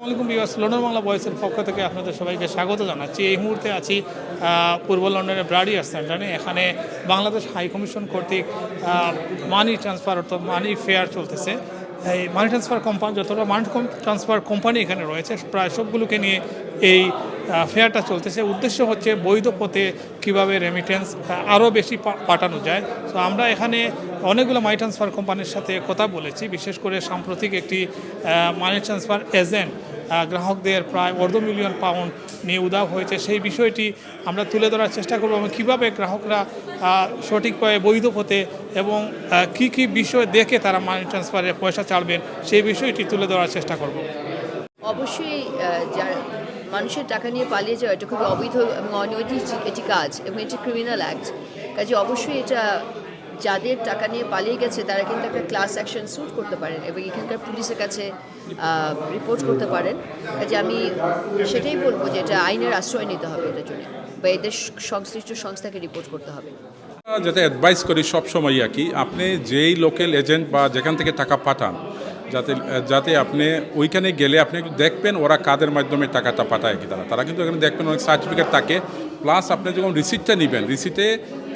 আসসালামু আলাইকুম লন্ডন বাংলা ভয়েসের পক্ষ থেকে আপনাদের সবাইকে স্বাগত জানাচ্ছি। এই মুহূর্তে আছি পূর্ব লন্ডনের ব্রাডিয়ার সেন্টারে। এখানে বাংলাদেশ হাই কমিশন কর্তৃক মানি ট্রান্সফার অর্থাৎ মানি ফেয়ার চলতেছে। এই মানি ট্রান্সফার কোম্পানি যতটা মানি ট্রান্সফার কোম্পানি এখানে রয়েছে প্রায় সবগুলোকে নিয়ে এই ফেয়ারটা চলতেছে। উদ্দেশ্য হচ্ছে বৈধ পথে কীভাবে রেমিটেন্স আরও বেশি পাঠানো যায়। তো আমরা এখানে অনেকগুলো মানি ট্রান্সফার কোম্পানির সাথে কথা বলেছি। বিশেষ করে সাম্প্রতিক একটি মানি ট্রান্সফার এজেন্ট গ্রাহকদের প্রায় £250,000 নিয়ে উধাও হয়েছে। সেই বিষয়টি আমরা তুলে ধরার চেষ্টা করব এবং কীভাবে গ্রাহকরা সঠিকভাবে বৈধ পথে এবং কি কি বিষয় দেখে তারা মানি ট্রান্সফারে পয়সা ছাড়বেন সেই বিষয়টি তুলে ধরার চেষ্টা করব। অবশ্যই যারা মানুষের টাকা নিয়ে পালিয়ে যাওয়া এটা খুবই অবৈধ এবং অনৈতিক এটি কাজ এবং এটি ক্রিমিনাল অ্যাক্ট। কাজে অবশ্যই এটা যাদের টাকা নিয়ে পালিয়ে গেছে তারা কিন্তু একটা ক্লাস অ্যাকশন স্যুট করতে পারেন এবং এখানকার পুলিশের কাছে রিপোর্ট করতে পারেন। কাজে আমি সেটাই বলবো যে এটা আইনের আশ্রয় নিতে হবে এটার জন্য, বা এদের সংশ্লিষ্ট সংস্থাকে রিপোর্ট করতে হবে। যাতে অ্যাডভাইস করি সব সময় আর কি, আপনি যেই লোকাল এজেন্ট বা যেখান থেকে টাকা পাঠান যাতে আপনি ওইখানে গেলে আপনি একটু দেখবেন ওরা কাদের মাধ্যমে টাকাটা পাঠায় কি তারা কিন্তু এখানে দেখবেন অনেক সার্টিফিকেট থাকে। প্লাস আপনি যখন রিসিপ্টটা নেবেন রিসিপ্টে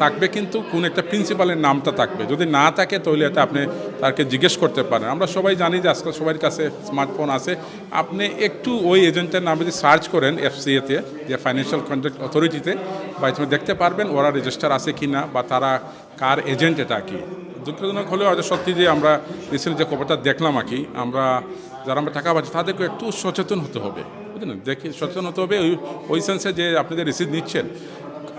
থাকবে কিন্তু কোন একটা প্রিন্সিপালের নামটা থাকবে। যদি না থাকে তাহলে এটা আপনি তাকে জিজ্ঞেস করতে পারেন। আমরা সবাই জানি যে আজকাল সবার কাছে স্মার্টফোন আছে। আপনি একটু ওই এজেন্টের নামে যদি সার্চ করেন FCA-তে, যে ফাইন্যান্সিয়াল কন্ডাক্ট অথরিটিতে, বা তুমি দেখতে পারবেন ওরা রেজিস্টার আছে কি না বা তারা কার এজেন্ট এটা কি। দুঃখজনক হলেও হয়তো সত্যি যে আমরা রিসেন্ট যে খবরটা দেখলাম আর কি, যারা আমরা টাকা পাচ্ছি তাদেরকে একটু সচেতন হতে হবে, বুঝলেন, সচেতন হতে হবে ওই সেন্সে যে আপনি যে রিসিপ্ট নিচ্ছেন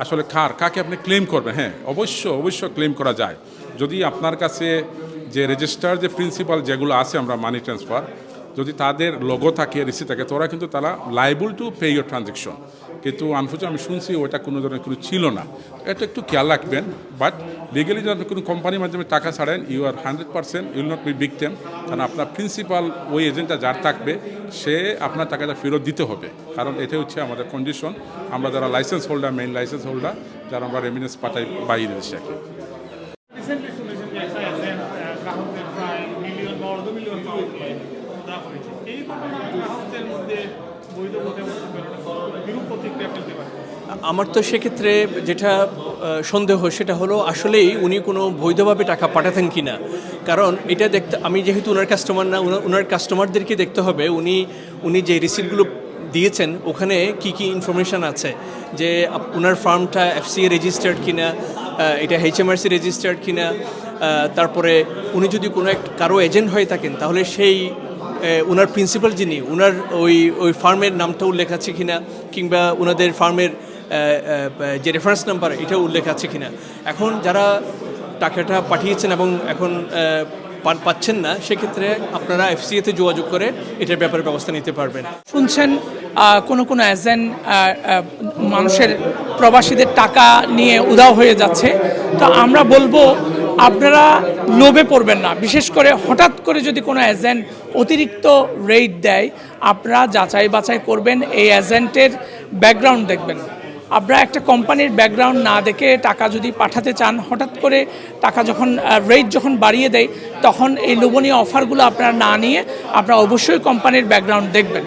আসলে কাকে আপনি ক্লেম করবেন। হ্যাঁ, অবশ্যই ক্লেম করা যায় যদি আপনার কাছে যে রেজিস্টার যে প্রিন্সিপাল যেগুলো আছে আমরা মানি ট্রান্সফার, যদি তাদের লোগো থাকে রিসিপ্ট থাকে তো ওরা কিন্তু তারা liable to pay your transaction. কিন্তু আনফর্চুনেটলি আমি শুনছি ওটা কোনো ধরনের কোনো ছিল না। এটা একটু খেয়াল রাখবেন। বাট লিগালি যদি আপনি কোনো কোম্পানির মাধ্যমে টাকা ছাড়েন you are 100% will not be victim, কারণ আপনার প্রিন্সিপাল ওই এজেন্টটা যার থাকবে সে আপনার টাকাটা ফেরত দিতে হবে। কারণ এটাই হচ্ছে আমাদের কন্ডিশন। আমরা যারা licence holder, main licence holder, যারা আমরা রেমিটেন্স পাঠাই বাইরে দেশে। রিসেন্টলি শুনেছেন যে একটা এজেন্ট গ্রাহকদের প্রায় মিলিয়ন বা £250,000 উধাও হয়েছে। এই ঘটনা গ্রাহকদের মধ্যে বৈধ পথে বিরূপ প্রতিক্রিয়া ফেলতে পারে। আমার তো সেক্ষেত্রে যেটা সন্দেহ সেটা হলো আসলেই উনি কোনো বৈধভাবে টাকা পাঠাতেন কি না। কারণ এটা দেখতে আমি যেহেতু ওনার কাস্টমার না, ওনার কাস্টমারদেরকে দেখতে হবে উনি যে রিসিপ্টগুলো দিয়েছেন ওখানে কি কি ইনফরমেশান আছে, যে ওনার ফার্মটা FCA রেজিস্টার্ড কিনা, এটা HMRC রেজিস্টার্ড কিনা, তারপরে উনি যদি কোনো কারো এজেন্ট হয়ে থাকেন তাহলে সেই ওনার প্রিন্সিপাল যিনি ওনার ওই ফার্মের নামটা উল্লেখ আছে কিনা, কিংবা ওনাদের ফার্মের যে রেফারেন্স নাম্বার এটা উল্লেখ আছে কিনা। এখন যারা টাকাটা পাঠিয়েছেন এবং এখন পাচ্ছেন না, সেক্ষেত্রে আপনারা FCA-তে যোগাযোগ করে এটার ব্যাপারে ব্যবস্থা নিতে পারবেন। শুনছেন কোনো এজেন্ট মানুষের প্রবাসীদের টাকা নিয়ে উধাও হয়ে যাচ্ছে। তো আমরা বলবো আপনারা লোভে পড়বেন না। বিশেষ করে হঠাৎ করে যদি কোনো এজেন্ট অতিরিক্ত রেট দেয়, আপনারা যাচাই বাছাই করবেন, এই এজেন্টের ব্যাকগ্রাউন্ড দেখবেন। আপনারা একটা কোম্পানির ব্যাকগ্রাউন্ড না দেখে টাকা যদি পাঠাতে চান, হঠাৎ করে টাকা রেট যখন বাড়িয়ে দেয় তখন এই লোভনীয় অফারগুলো আপনারা না নিয়ে আপনারা অবশ্যই কোম্পানির ব্যাকগ্রাউন্ড দেখবেন।